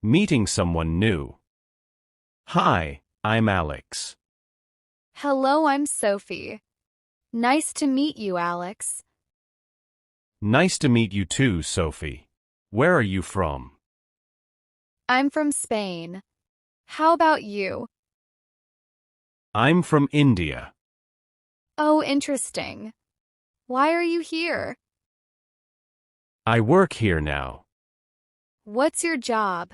Meeting someone new. Hi, I'm Alex. Hello, I'm Sophie. Nice to meet you, Alex. Nice to meet you too, Sophie. Where are you from? I'm from Spain. How about you? I'm from India. Oh, interesting. Why are you here? I work here now. What's your job?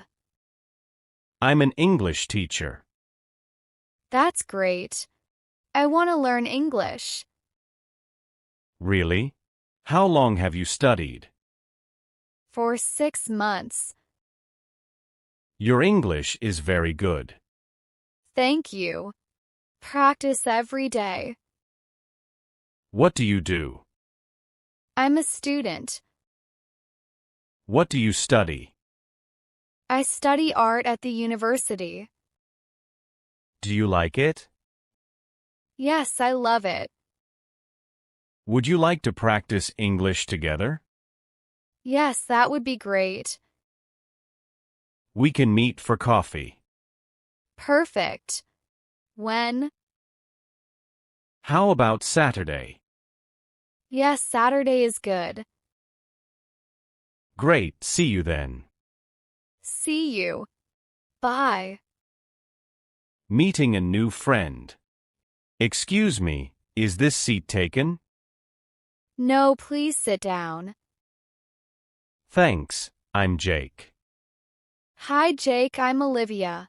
I'm an English teacher. That's great. I want to learn English. Really? How long have you studied? For 6 months. Your English is very good. Thank you. Practice every day. What do you do? I'm a student. What do you study? I study art at the university. Do you like it? Yes, I love it. Would you like to practice English together? Yes, that would be great. We can meet for coffee. Perfect. When? How about Saturday? Yes, Saturday is good. Great, see you then. See you. Bye. Meeting a new friend. Excuse me, is this seat taken? No, please sit down. Thanks, I'm Jake. Hi, Jake, I'm Olivia.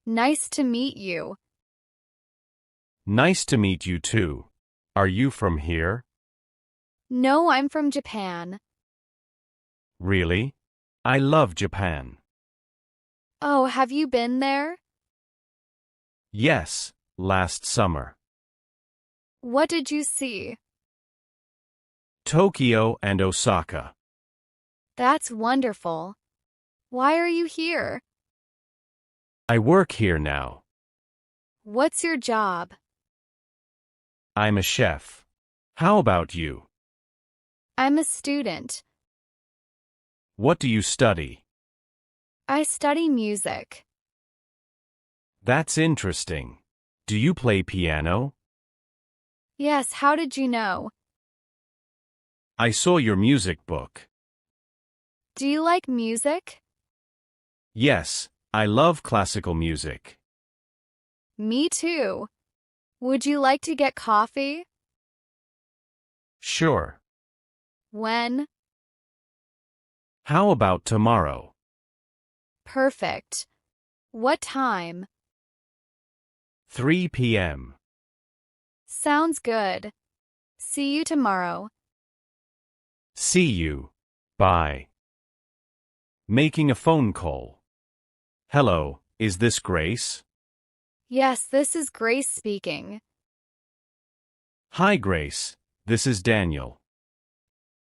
Nice to meet you. Nice to meet you too. Are you from here? No, I'm from Japan. Really? I love Japan. Oh, have you been there? Yes, last summer. What did you see? Tokyo and Osaka. That's wonderful. Why are you here? I work here now. What's your job? I'm a chef. How about you? I'm a student. What do you study? I study music. That's interesting. Do you play piano? Yes, how did you know? I saw your music book. Do you like music? Yes, I love classical music. Me too. Would you like to get coffee? Sure. When? How about tomorrow? Perfect. What time? 3 p.m. Sounds good. See you tomorrow. See you. Bye. Making a phone call. Hello, is this Grace? Yes, this is Grace speaking. Hi, Grace. This is Daniel.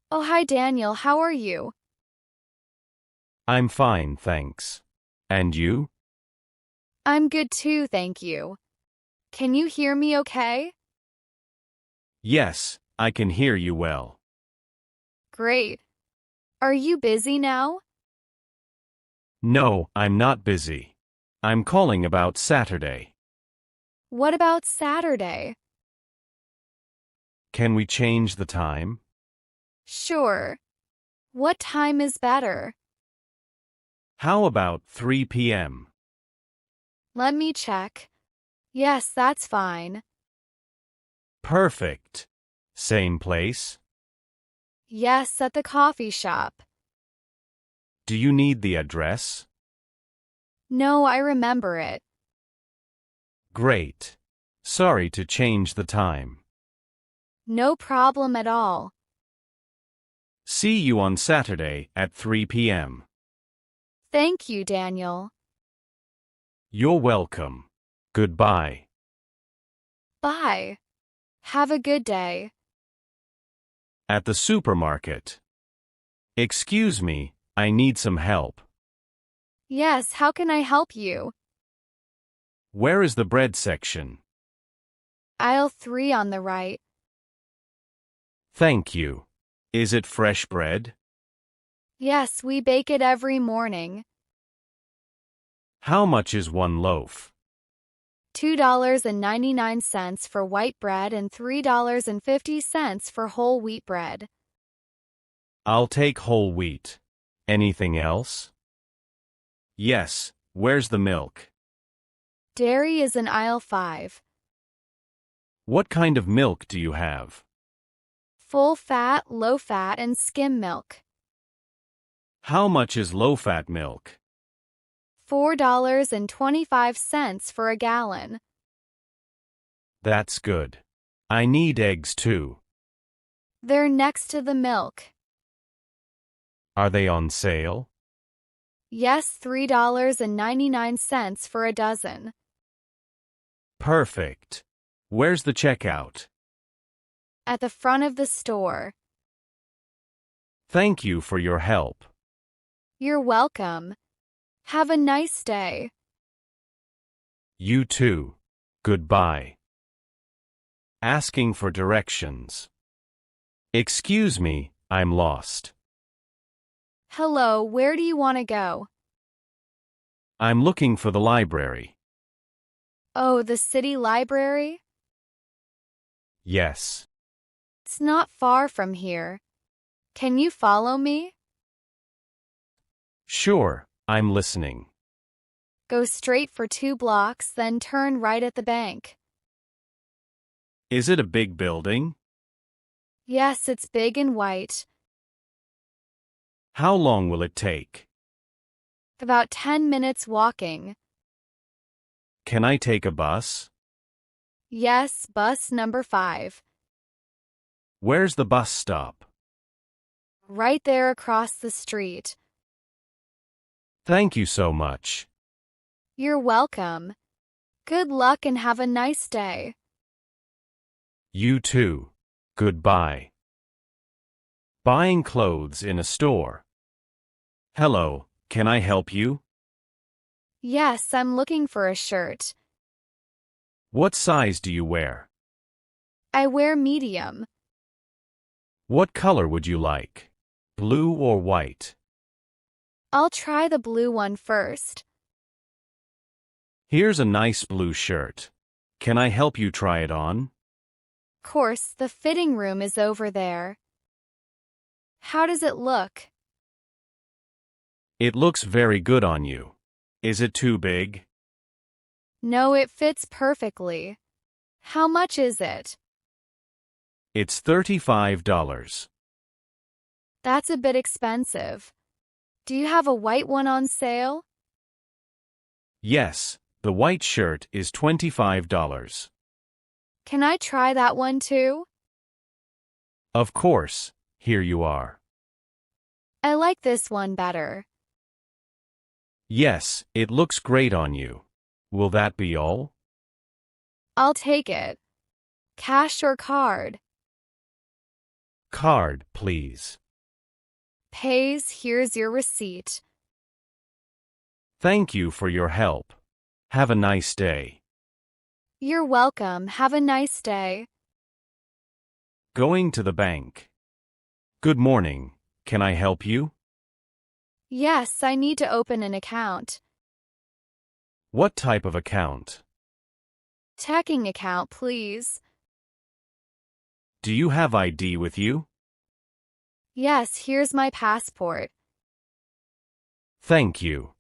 Oh, hi, Daniel. How are you? I'm fine, thanks. And you? I'm good too, thank you. Can you hear me okay? Yes, I can hear you well. Great. Are you busy now? No, I'm not busy. I'm calling about Saturday. What about Saturday? Can we change the time? Sure. What time is better? How about 3 p.m.? Let me check. Yes, that's fine. Perfect. Same place? Yes, at the coffee shop. Do you need the address? No, I remember it. Great. Sorry to change the time. No problem at all. See you on Saturday at 3 p.m. Thank you, Daniel. You're welcome. Goodbye. Bye. Have a good day. At the supermarket. Excuse me, I need some help. Yes, how can I help you? Where is the bread section? Aisle 3 on the right. Thank you. Is it fresh bread? Yes, we bake it every morning. How much is one loaf? $2.99 for white bread and $3.50 for whole wheat bread. I'll take whole wheat. Anything else? Yes, where's the milk? Dairy is in aisle 5. What kind of milk do you have? Full fat, low fat, and skim milk. How much is low-fat milk? $4.25 for a gallon. That's good. I need eggs too. They're next to the milk. Are they on sale? Yes, $3.99 for a dozen. Perfect. Where's the checkout? At the front of the store. Thank you for your help. You're welcome. Have a nice day. You too. Goodbye. Asking for directions. Excuse me, I'm lost. Hello, where do you want to go? I'm looking for the library. Oh, the city library? Yes. It's not far from here. Can you follow me? Sure, I'm listening. Go straight for 2 blocks, then turn right at the bank. Is it a big building? Yes, it's big and white. How long will it take? About 10 minutes walking. Can I take a bus? Yes, bus number 5. Where's the bus stop? Right there across the street. Thank you so much. You're welcome. Good luck and have a nice day. You too. Goodbye. Buying clothes in a store. Hello, can I help you? Yes, I'm looking for a shirt. What size do you wear? I wear medium. What color would you like? Blue or white? I'll try the blue one first. Here's a nice blue shirt. Can I help you try it on? Course, the fitting room is over there. How does it look? It looks very good on you. Is it too big? No, it fits perfectly. How much is it? It's $35. That's a bit expensive. Do you have a white one on sale? Yes, the white shirt is $25. Can I try that one too? Of course, here you are. I like this one better. Yes, it looks great on you. Will that be all? I'll take it. Cash or card? Card, please. Pays, here's your receipt. Thank you for your help. Have a nice day. You're welcome. Have a nice day. Going to the bank. Good morning. Can I help you? Yes, I need to open an account. What type of account? Checking account, please. Do you have ID with you? Yes, here's my passport. Thank you.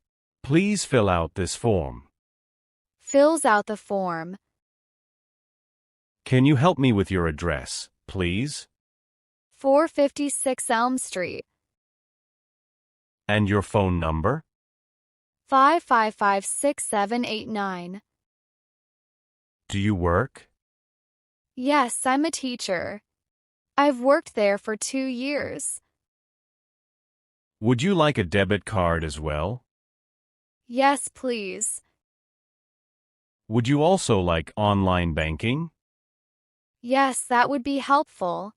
Please fill out this form. Fills out the form. Can you help me with your address, please? 456 Elm Street. And your phone number? 5556789. Do you work? Yes, I'm a teacher. I've worked there for 2 years. Would you like a debit card as well? Yes, please. Would you also like online banking? Yes, that would be helpful.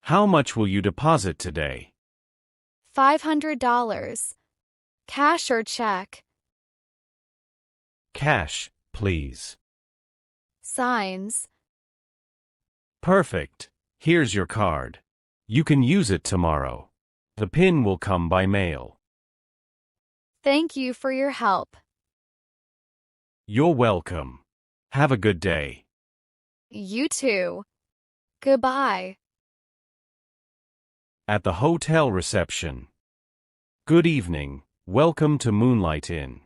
How much will you deposit today? $500. Cash or check? Cash, please. Signs. Perfect. Here's your card. You can use it tomorrow. The PIN will come by mail. Thank you for your help. You're welcome. Have a good day. You too. Goodbye. At the hotel reception. Good evening. Welcome to Moonlight Inn.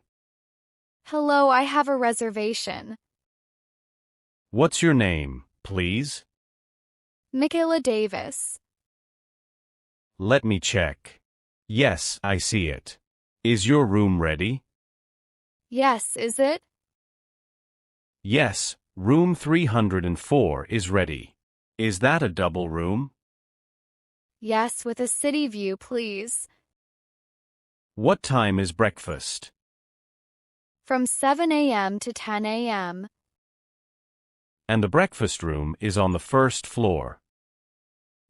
Hello, I have a reservation. What's your name, please? Michaela Davis. Let me check. Yes, I see it. Is your room ready? Yes, is it? Yes, room 304 is ready. Is that a double room? Yes, with a city view, please. What time is breakfast? From 7 a.m. to 10 a.m. And the breakfast room is on the first floor.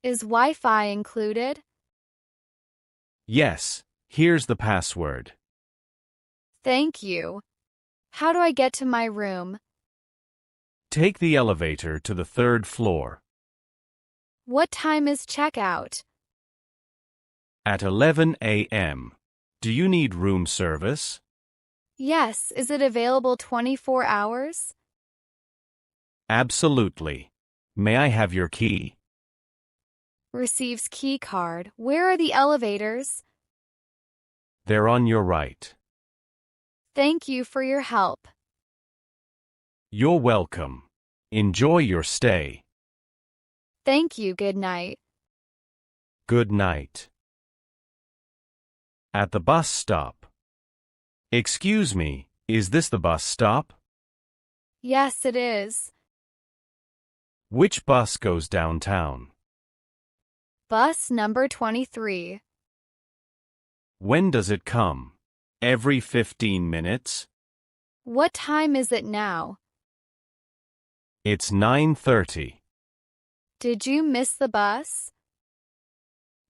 Is Wi-Fi included? Yes, here's the password. Thank you. How do I get to my room? Take the elevator to the third floor. What time is checkout? At 11 a.m. Do you need room service? Yes, is it available 24 hours? Absolutely. May I have your key? Receives key card. Where are the elevators? They're on your right. Thank you for your help. You're welcome. Enjoy your stay. Thank you. Good night. Good night. At the bus stop. Excuse me, is this the bus stop? Yes, it is. Which bus goes downtown? Bus number 23. When does it come? Every 15 minutes? What time is it now? It's 9:30. Did you miss the bus?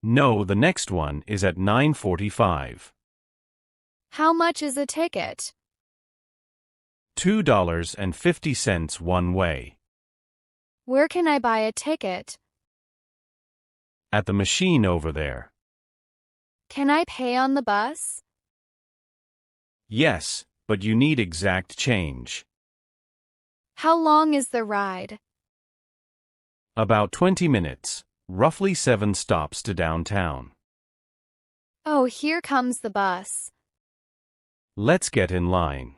No, the next one is at 9:45. How much is a ticket? $2.50 one way. Where can I buy a ticket? At the machine over there. Can I pay on the bus? Yes, but you need exact change. How long is the ride? About 20 minutes, roughly 7 stops to downtown. Oh, here comes the bus. Let's get in line.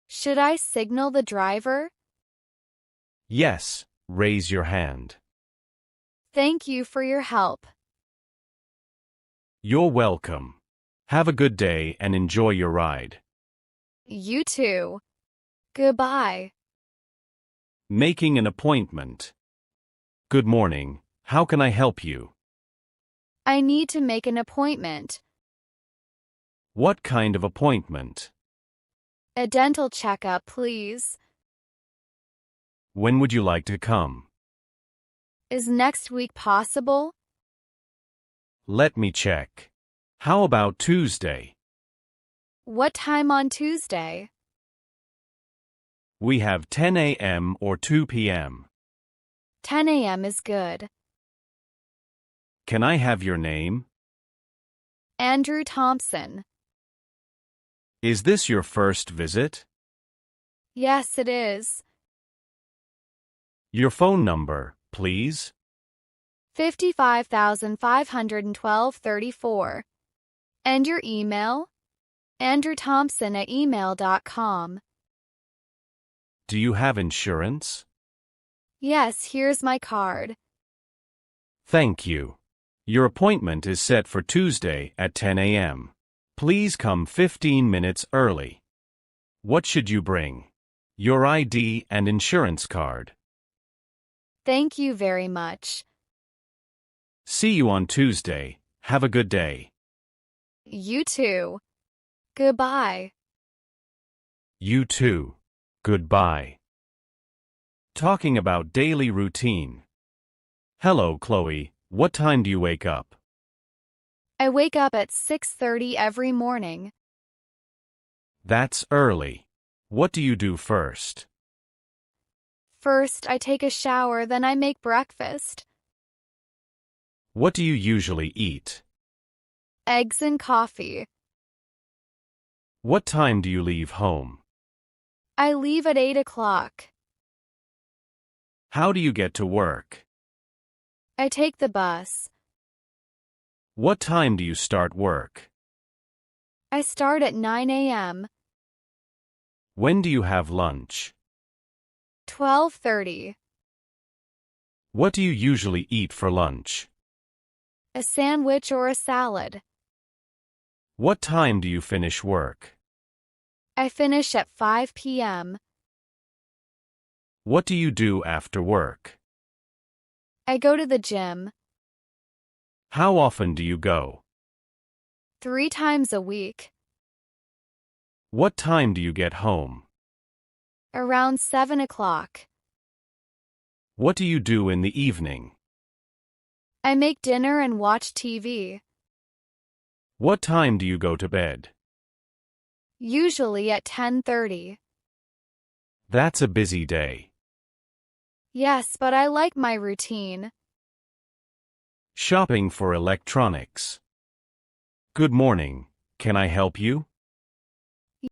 Should I signal the driver? Yes, raise your hand. Thank you for your help. You're welcome. Have a good day and enjoy your ride. You too. Goodbye. Making an appointment. Good morning. How can I help you? I need to make an appointment. What kind of appointment? A dental checkup, please. When would you like to come? Is next week possible? Let me check. How about Tuesday? What time on Tuesday? We have 10 a.m. or 2 p.m. 10 a.m. is good. Can I have your name? Andrew Thompson. Is this your first visit? Yes, it is. Your phone number, please. 55,512.34. And your email? andrewthompson@email.com. Do you have insurance? Yes, here's my card. Thank you. Your appointment is set for Tuesday at 10 a.m. Please come 15 minutes early. What should you bring? Your ID and insurance card. Thank you very much. See you on Tuesday. Have a good day. You too. Goodbye. You too. Goodbye. Talking about daily routine. Hello, Chloe. What time do you wake up? I wake up at 6:30 every morning. That's early. What do you do first? First, I take a shower, then I make breakfast. What do you usually eat? Eggs and coffee. What time do you leave home? I leave at 8 o'clock. How do you get to work? I take the bus. What time do you start work? I start at 9 a.m. When do you have lunch? 12:30. What do you usually eat for lunch? A sandwich or a salad. What time do you finish work? I finish at 5 p.m. What do you do after work? I go to the gym. How often do you go? 3 times a week. What time do you get home? Around 7 o'clock. What do you do in the evening? I make dinner and watch TV. What time do you go to bed? Usually at 10:30. That's a busy day. Yes, but I like my routine. Shopping for electronics. Good morning. Can I help you?